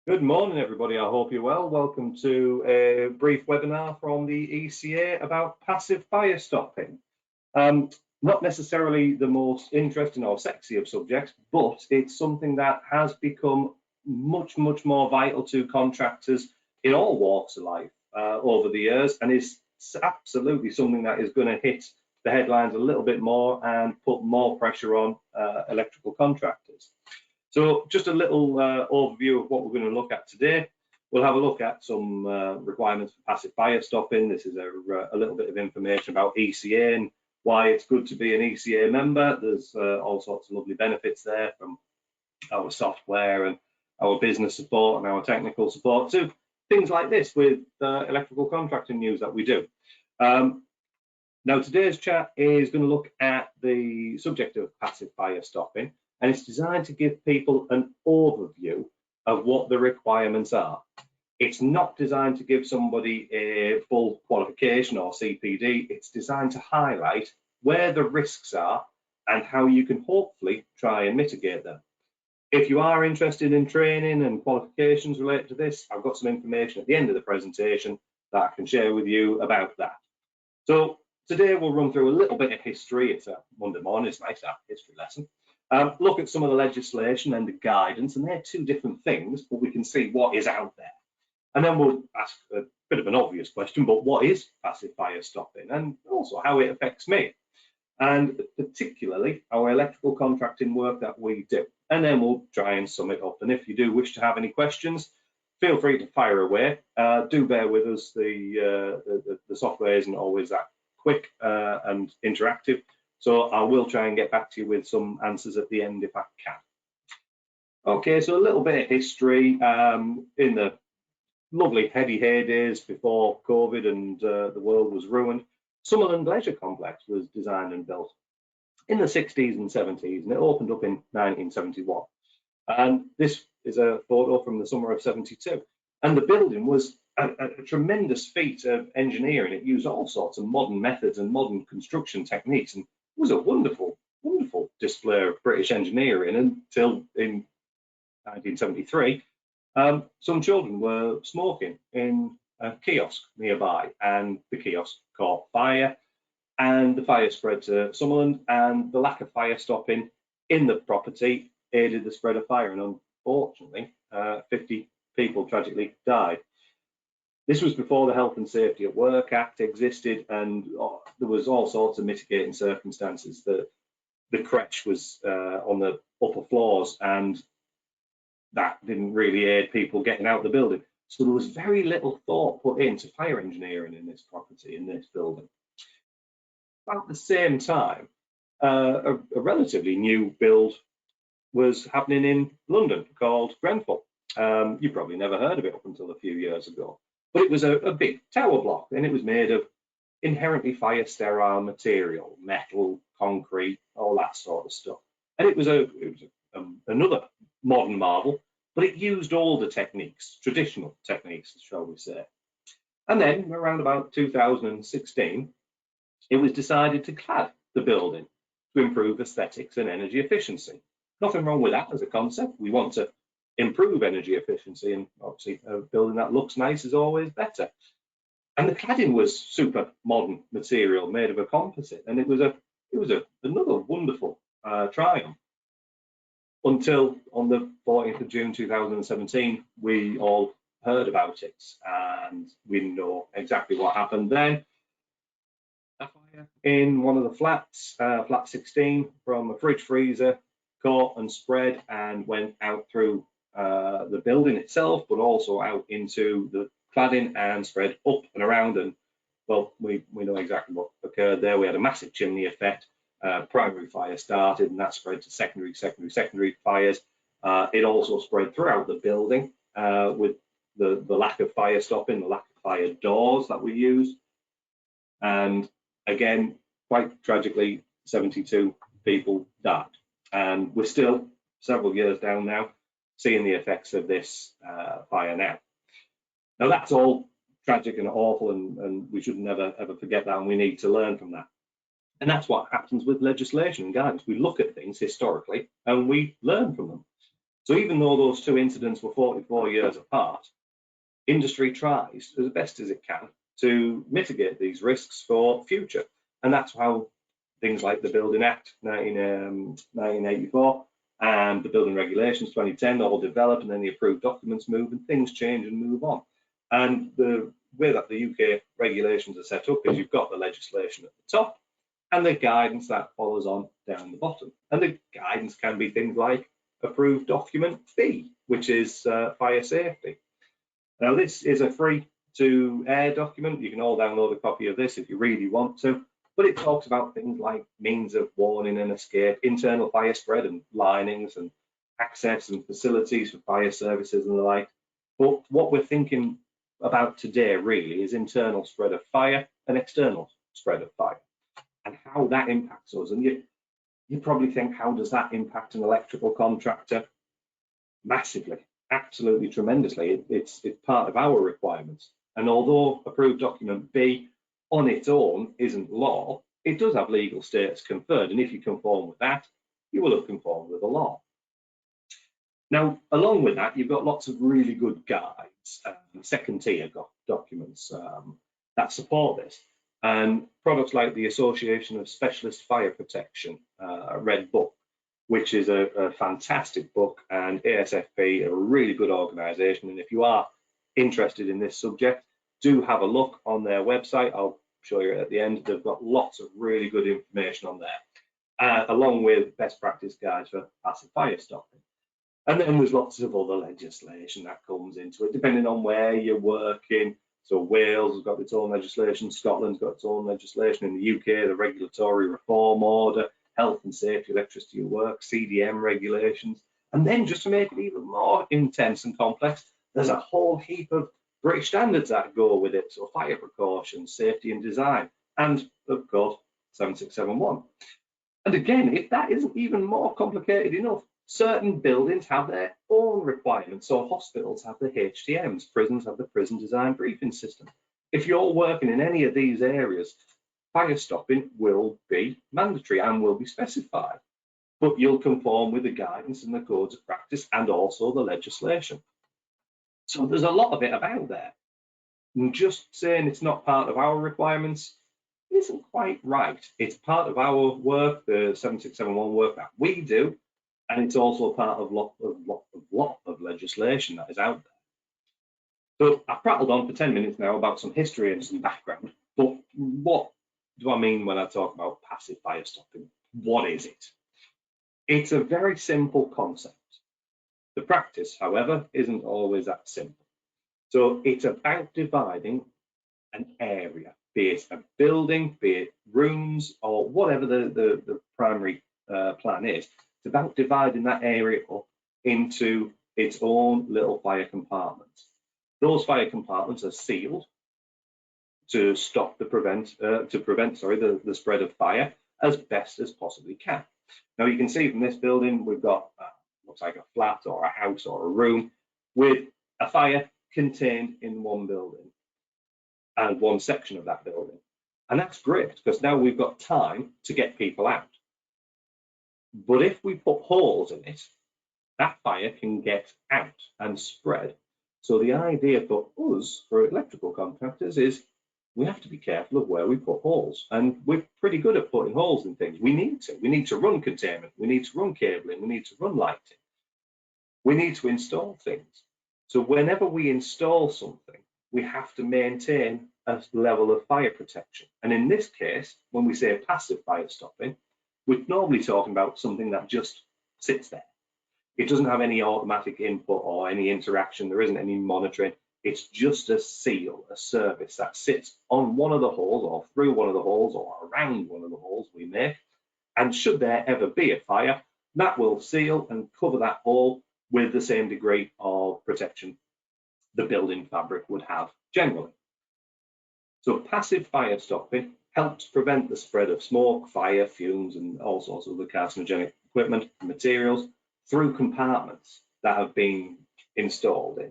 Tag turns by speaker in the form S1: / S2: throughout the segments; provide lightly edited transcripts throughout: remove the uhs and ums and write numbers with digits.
S1: Good morning, everybody. I hope you're well. Welcome to a brief webinar from the ECA about passive fire stopping. Not necessarily the most interesting or sexy of subjects, but it's something that has become much more vital to contractors in all walks of life over the years, and is absolutely something that is going to hit the headlines a little bit more and put more pressure on electrical contractors. So just a little overview of what we're going to look at today. We'll have a look at some requirements for passive fire stopping. This is a little bit of information about ECA and why it's good to be an ECA member. There's all sorts of lovely benefits there, from our software and our business support and our technical support to things like this with electrical contracting news that we do. Now today's chat is going to look at the subject of passive fire stopping, and it's designed to give people an overview of what the requirements are. It's not designed to give somebody a full qualification or CPD. It's designed to highlight where the risks are and how you can hopefully try and mitigate them. If you are interested in training and qualifications related to this, I've got some information at the end of the presentation that I can share with you about that. So today we'll run through a little bit of history. It's a Monday morning, it's nice to have a history lesson. Look at some of the legislation and the guidance, and they're two different things, but we can see what is out there. And then we'll ask a bit of an obvious question, but what is passive fire stopping, and also how it affects me, and particularly our electrical contracting work that we do. And then we'll try and sum it up. And if you do wish to have any questions, feel free to fire away. Do bear with us, the software isn't always that quick and interactive. So I will try and get back to you with some answers at the end if I can. Okay, so a little bit of history. In the lovely heady heydays before COVID and the world was ruined, Summerland Leisure Complex was designed and built in the 60s and 70s, and it opened up in 1971. And this is a photo from the summer of 72. And the building was a tremendous feat of engineering. It used all sorts of modern methods and modern construction techniques, and was a wonderful display of British engineering until in 1973, some children were smoking in a kiosk nearby, and the kiosk caught fire, and the fire spread to Summerland, and the lack of fire stopping in the property aided the spread of fire, and unfortunately 50 people tragically died. This was before the Health and Safety at Work Act existed, and there was all sorts of mitigating circumstances. The creche was on the upper floors, and that didn't really aid people getting out of the building. So there was very little thought put into fire engineering in this property, in this building. About the same time, a relatively new build was happening in London called Grenfell. You probably never heard of it up until a few years ago. But it was a big tower block, and it was made of inherently fire sterile material, metal, concrete, all that sort of stuff. And it was another modern marvel, but it used older techniques, traditional techniques, shall we say. And then around about 2016, it was decided to clad the building to improve aesthetics and energy efficiency. Nothing wrong with that as a concept. We want to improve energy efficiency, and obviously a building that looks nice is always better. And the cladding was super modern material made of a composite, and it was another wonderful triumph, until on the 14th of June 2017 we all heard about it, and we know exactly what happened then. A fire in one of the flats, flat 16, from a fridge freezer caught and spread and went out through the building itself, but also out into the cladding and spread up and around. And well, we know exactly what occurred there. We had a massive chimney effect. Primary fire started, and that spread to secondary fires. It also spread throughout the building with the lack of fire stopping, the lack of fire doors that we used. And again, quite tragically, 72 people died. And we're still several years down now, seeing the effects of this fire now. Now that's all tragic and awful, and we should never ever forget that, and we need to learn from that. And that's what happens with legislation and guidance. We look at things historically and we learn from them. So even though those two incidents were 44 years apart, industry tries as best as it can to mitigate these risks for future. And that's how things like the Building Act 1984 and the Building Regulations 2010 all develop, and then the approved documents move and things change and move on. And the way that the UK regulations are set up is you've got the legislation at the top and the guidance that follows on down the bottom. And the guidance can be things like approved document B, which is fire safety. Now, this is a free to air document. You can all download a copy of this if you really want to, but it talks about things like means of warning and escape, internal fire spread and linings and access and facilities for fire services and the like. But what we're thinking about today really is internal spread of fire and external spread of fire and how that impacts us. And you probably think, how does that impact an electrical contractor? Massively. Absolutely tremendously. It's part of our requirements. And although approved document B on its own isn't law, it does have legal status conferred. And if you conform with that, you will have conformed with the law. Now, along with that, you've got lots of really good guides, second tier documents that support this. And products like the Association of Specialist Fire Protection Red Book, which is a fantastic book, and ASFP are a really good organisation. And if you are interested in this subject, do have a look on their website. I'll show you at the end. They've got lots of really good information on there, along with best practice guides for passive fire stopping. And then there's lots of other legislation that comes into it, depending on where you're working. So Wales has got its own legislation, Scotland's got its own legislation. In the UK, the Regulatory Reform Order, Health and Safety, Electricity at Work, CDM regulations. And then just to make it even more intense and complex, there's a whole heap of British standards that go with it. So fire precautions, safety and design, and of course, 7671. And again, if that isn't even more complicated enough, certain buildings have their own requirements. So hospitals have the HTMs, prisons have the prison design briefing system. If you're working in any of these areas, fire stopping will be mandatory and will be specified, but you'll conform with the guidance and the codes of practice and also the legislation. So there's a lot of it about there. And just saying it's not part of our requirements isn't quite right. It's part of our work, the 7671 work that we do, and it's also part of lot of legislation that is out there. So I've prattled on for 10 minutes now about some history and some background, but what do I mean when I talk about passive fire stopping? What is it? It's a very simple concept. The practice, however, isn't always that simple. So it's about dividing an area, be it a building, be it rooms, or whatever the primary plan is. It's about dividing that area up into its own little fire compartments. Those fire compartments are sealed to stop the spread of fire as best as possibly can. Now you can see from this building we've got looks like a flat or a house or a room with a fire contained in one building and one section of that building, and that's great because now we've got time to get people out. But if we put holes in it, that fire can get out and spread. So the idea for us, for electrical contractors, is we have to be careful of where we put holes. And we're pretty good at putting holes in things. We need to run containment, we need to run cabling, we need to run lighting. We need to install things. So whenever we install something, we have to maintain a level of fire protection. And in this case, when we say passive fire stopping, we're normally talking about something that just sits there. It doesn't have any automatic input or any interaction. There isn't any monitoring. It's just a seal, a service that sits on one of the holes or through one of the holes or around one of the holes we make. And should there ever be a fire, that will seal and cover that hole with the same degree of protection the building fabric would have generally. So passive fire stopping helps prevent the spread of smoke, fire, fumes, and all sorts of other carcinogenic equipment and materials through compartments that have been installed in.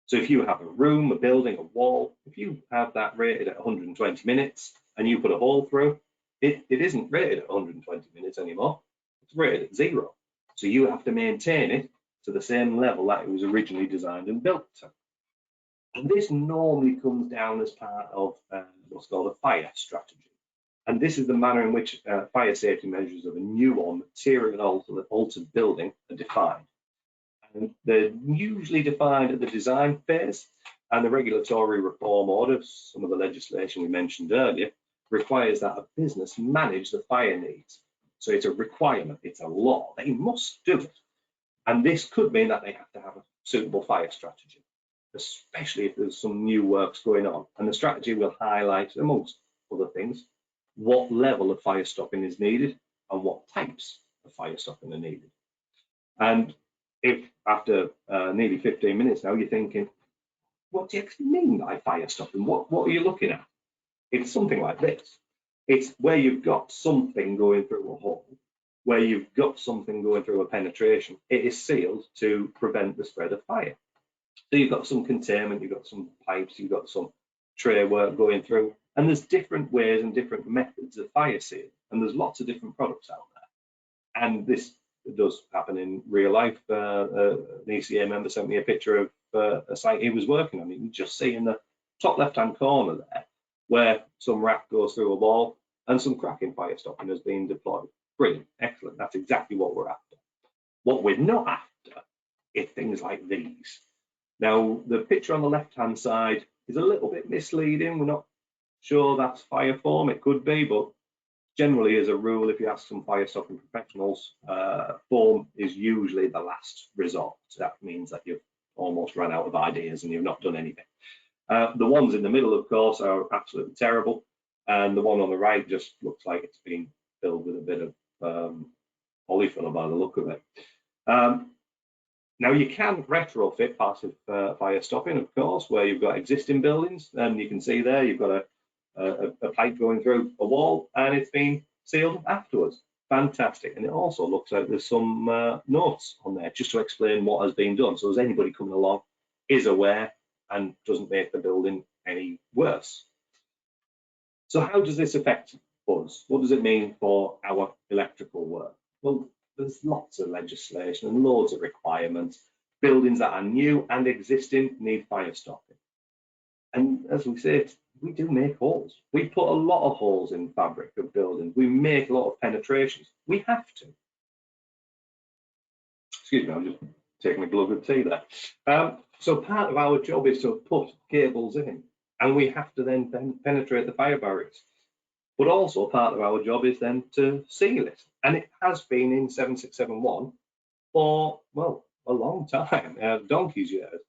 S1: So if you have a room, a building, a wall, if you have that rated at 120 minutes and you put a hole through, it isn't rated at 120 minutes anymore. It's rated at 0. So you have to maintain it to the same level that it was originally designed and built to. And this normally comes down as part of what's called a fire strategy. And this is the manner in which fire safety measures of a new or material altered building are defined. And they're usually defined at the design phase, and the regulatory reform order, some of the legislation we mentioned earlier, requires that a business manage the fire needs. So it's a requirement, it's a law, they must do it. And this could mean that they have to have a suitable fire strategy, especially if there's some new works going on. And the strategy will highlight, amongst other things, what level of fire stopping is needed and what types of fire stopping are needed. And if after nearly 15 minutes now you're thinking, what do you actually mean by fire stopping? What are you looking at? It's something like this. It's where you've got something going through a hole, where you've got something going through a penetration. It is sealed to prevent the spread of fire. So you've got some containment, you've got some pipes, you've got some tray work going through, and there's different ways and different methods of fire seal, and there's lots of different products out there. And this does happen in real life. An ECA member sent me a picture of a site he was working on. You can just see in the top left-hand corner there where some raft goes through a wall and some cracking fire stopping has been deployed. Brilliant, excellent. That's exactly what we're after. What we're not after is things like these. Now, the picture on the left-hand side is a little bit misleading. We're not sure that's fire foam. It could be, but generally, as a rule, if you ask some fire stopping professionals, foam is usually the last resort. That means that you've almost run out of ideas and you've not done anything. The ones in the middle, of course, are absolutely terrible. And the one on the right just looks like it's been filled with a bit of polyfiller by the look of it. Now, you can retrofit passive fire stopping, of course, where you've got existing buildings. And you can see there, you've got a pipe going through a wall and it's been sealed afterwards. Fantastic. And it also looks like there's some notes on there just to explain what has been done. So as anybody coming along is aware and doesn't make the building any worse. So how does this affect us? What does it mean for our electrical work? Well, there's lots of legislation and loads of requirements. Buildings that are new and existing need fire stopping. And as we said, we do make holes. We put a lot of holes in fabric of buildings. We make a lot of penetrations. We have to. Excuse me, I'm just taking a glug of tea there. So part of our job is to put cables in, and we have to then penetrate the fire barriers. But also part of our job is then to seal it. And it has been in 7671 for, well, a long time, donkey's years,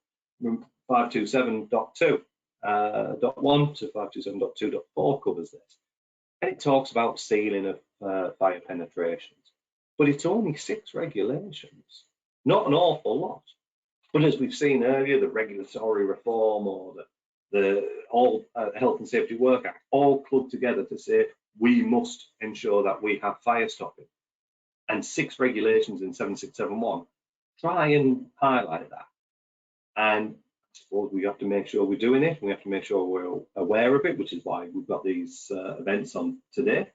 S1: 527.2. .1 to 527.2.4 covers this, and it talks about sealing of fire penetrations, but it's only 6 regulations, not an awful lot. But as we've seen earlier, the regulatory reform or the Health and Safety Work Act all club together to say we must ensure that we have fire stopping, and 6 regulations in 7671 try and highlight that. And I suppose we have to make sure we're doing it. We have to make sure we're aware of it, which is why we've got these events on today.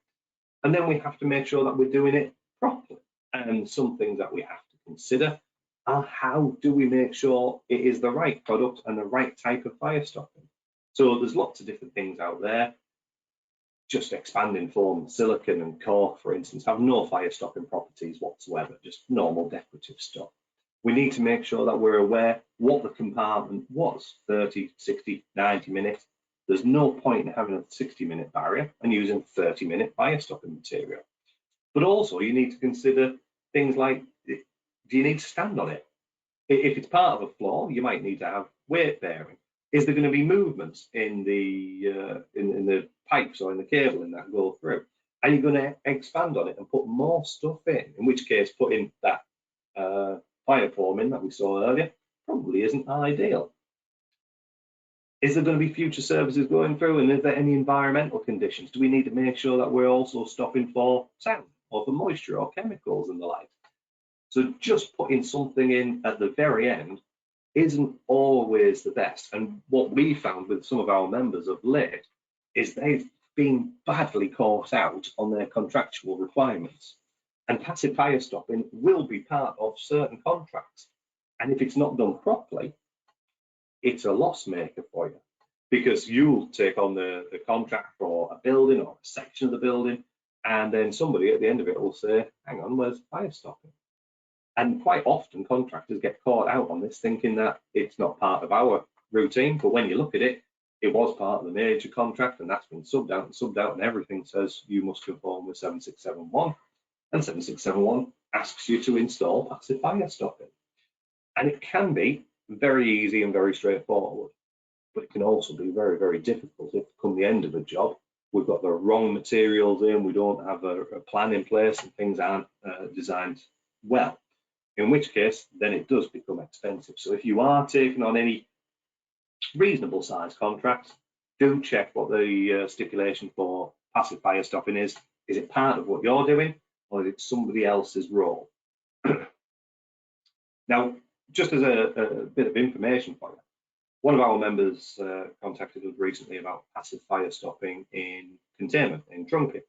S1: And then we have to make sure that we're doing it properly. And some things that we have to consider are how do we make sure it is the right product and the right type of fire stopping. So there's lots of different things out there. Just expanding foam, silicon and cork, for instance, have no fire stopping properties whatsoever, just normal decorative stuff. We need to make sure that we're aware what the compartment was, 30, 60, 90 minutes. There's no point in having a 60-minute barrier and using 30-minute fire stopping material. But also you need to consider things like, do you need to stand on it? If it's part of a floor, you might need to have weight bearing. Is there going to be movements in the pipes or in the cabling that go through? Are you going to expand on it and put more stuff in which case putting that fire foam in that we saw earlier probably isn't ideal. Is there going to be future services going through, and is there any environmental conditions? Do we need to make sure that we're also stopping for sound or for moisture or chemicals and the like? So just putting something in at the very end isn't always the best. And what we found with some of our members of late is they've been badly caught out on their contractual requirements. And passive fire stopping will be part of certain contracts. And if it's not done properly, it's a loss maker for you, because you'll take on the contract for a building or a section of the building, and then somebody at the end of it will say, hang on, where's fire stopping? And quite often contractors get caught out on this, thinking that it's not part of our routine, but when you look at it, it was part of the major contract, and that's been subbed out, and everything says you must conform with 7671, and 7671 asks you to install passive fire stopping. And it can be very easy and very straightforward, but it can also be very, very difficult if come the end of a job, we've got the wrong materials in, we don't have a plan in place, and things aren't designed well, in which case then it does become expensive. So if you are taking on any reasonable size contracts, do check what the stipulation for passive fire stopping is. Is it part of what you're doing, or is it somebody else's role? Now, just as a bit of information for you, one of our members contacted us recently about passive fire stopping in containment, in trunking.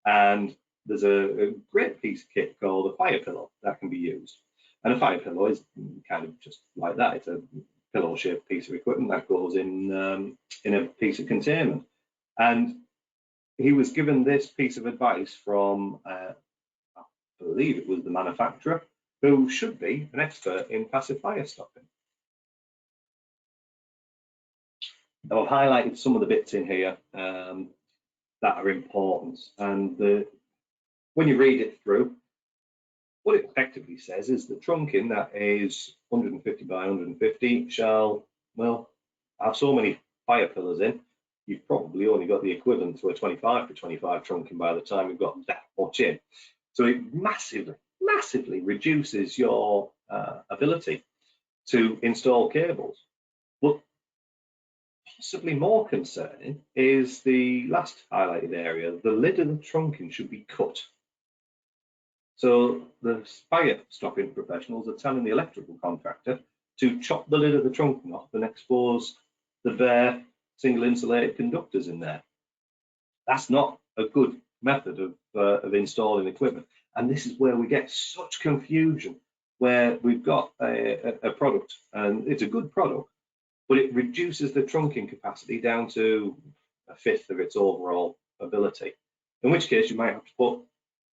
S1: And there's a great piece of kit called a fire pillow that can be used. And a fire pillow is kind of just like that. It's a pillow-shaped piece of equipment that goes in a piece of containment. And he was given this piece of advice from, I believe it was the manufacturer, who should be an expert in passive fire stopping. Now, I've highlighted some of the bits in here that are important, and when you read it through, what it effectively says is the trunking that is 150 by 150 shall, well, have so many fire pillars in. You've probably only got the equivalent to a 25 by 25 trunking by the time you've got that much in. So it massively reduces your ability to install cables. But possibly more concerning is the last highlighted area. The lid of the trunking should be cut. So the fire stopping professionals are telling the electrical contractor to chop the lid of the trunking off and expose the bare single insulated conductors in there. That's not a good method of installing equipment. And this is where we get such confusion, where we've got a product, and it's a good product, but it reduces the trunking capacity down to a fifth of its overall ability, in which case you might have to put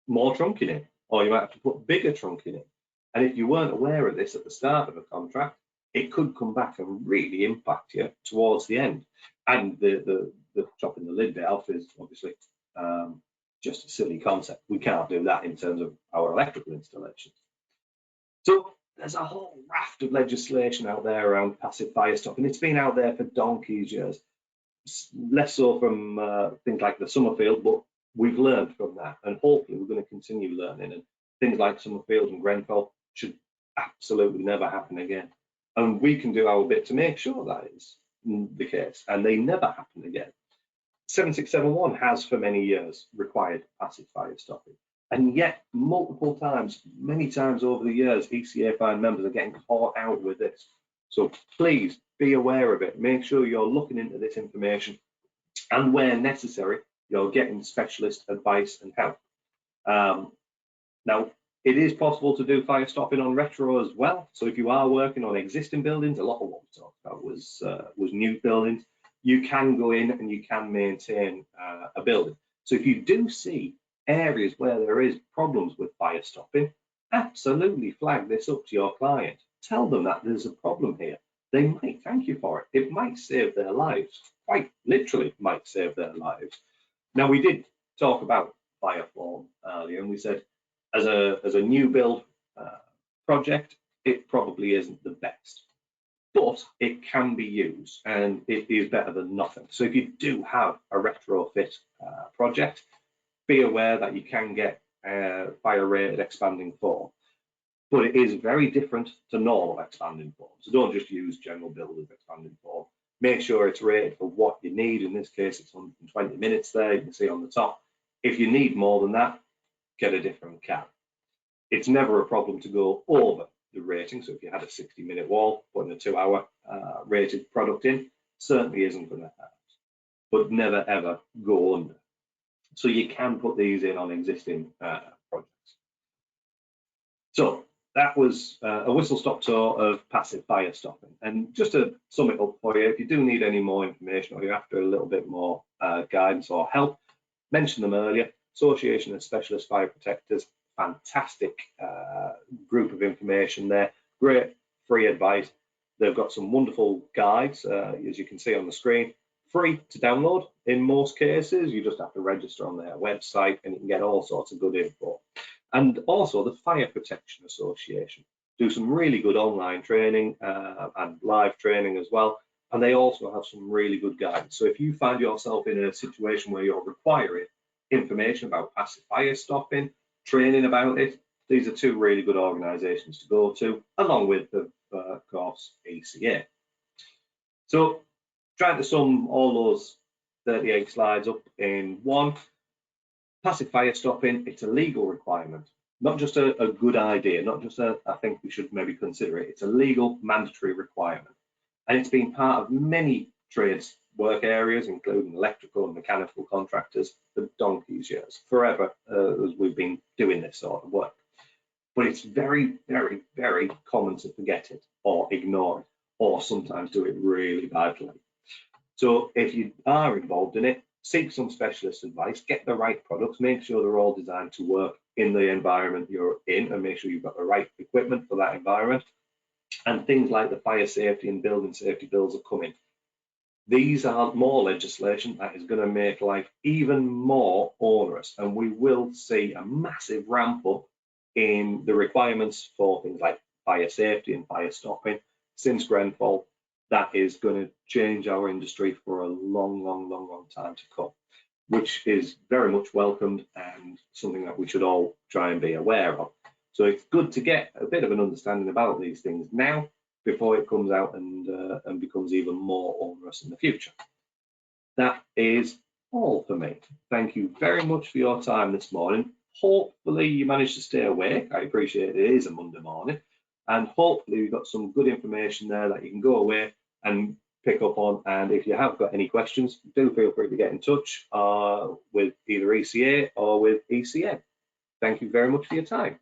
S1: more trunking in, or you might have to put bigger trunking in. And if you weren't aware of this at the start of a contract, it could come back and really impact you towards the end. And the chopping the lid bit off is obviously just a silly concept. We can't do that in terms of our electrical installations. So there's a whole raft of legislation out there around passive fire stopping. It's been out there for donkey's years, less so from things like the Summerfield, but we've learned from that, and hopefully we're going to continue learning. And things like Summerfield and Grenfell should absolutely never happen again. And we can do our bit to make sure that is the case, and they never happen again. 7671 has for many years required passive fire stopping, and yet multiple times, many times over the years, ECA fine members are getting caught out with this. So please be aware of it. Make sure you're looking into this information, and where necessary, you're getting specialist advice and help. Now, it is possible to do fire stopping on retro as well. So if you are working on existing buildings, a lot of what we talked about was new buildings. You can go in and you can maintain a building. So if you do see areas where there is problems with fire stopping, absolutely flag this up to your client. Tell them that there's a problem here. They might thank you for it. It might save their lives. Quite literally might save their lives. Now, we did talk about fire form earlier, and we said as a new build project, it probably isn't the best, but it can be used, and it is better than nothing. So if you do have a retrofit project, be aware that you can get fire rated expanding form, but it is very different to normal expanding form. So don't just use general builders expanding form. Make sure it's rated for what you need. In this case, it's 120 minutes there, you can see on the top. If you need more than that, get a different can. It's never a problem to go over the rating. So if you had a 60-minute wall, putting a 2-hour rated product in, certainly isn't going to hurt, but never ever go under. So you can put these in on existing projects. So that was a whistle-stop tour of passive fire stopping. And just to sum it up for you, if you do need any more information or you're after a little bit more guidance or help, mentioned them earlier. Association of Specialist Fire Protectors, fantastic group of information there, great free advice. They've got some wonderful guides, as you can see on the screen, free to download in most cases. You just have to register on their website and you can get all sorts of good info. And also the Fire Protection Association do some really good online training and live training as well. And they also have some really good guidance. So if you find yourself in a situation where you're requiring information about passive fire stopping, training about it, these are two really good organisations to go to, along with, of course, ECA. So trying to sum all those 38 slides up in one, passive fire stopping, it's a legal requirement, not just a good idea, not just I think we should maybe consider it. It's a legal mandatory requirement. And it's been part of many trades work areas, including electrical and mechanical contractors, for donkey's years, forever, as we've been doing this sort of work. But it's very, very, very common to forget it or ignore it, or sometimes do it really badly. So if you are involved in it, seek some specialist advice, get the right products, make sure they're all designed to work in the environment you're in, and make sure you've got the right equipment for that environment. And things like the fire safety and building safety bills are coming. These are more legislation that is going to make life even more onerous, and we will see a massive ramp up in the requirements for things like fire safety and fire stopping since Grenfell. That is going to change our industry for a long, long, long, long time to come, which is very much welcomed and something that we should all try and be aware of. So it's good to get a bit of an understanding about these things now before it comes out and becomes even more onerous in the future. That is all for me. Thank you very much for your time this morning. Hopefully you managed to stay awake. I appreciate it is a Monday morning. And hopefully you've got some good information there that you can go away and pick up on. And if you have got any questions, do feel free to get in touch with either ECA or with ECN. Thank you very much for your time.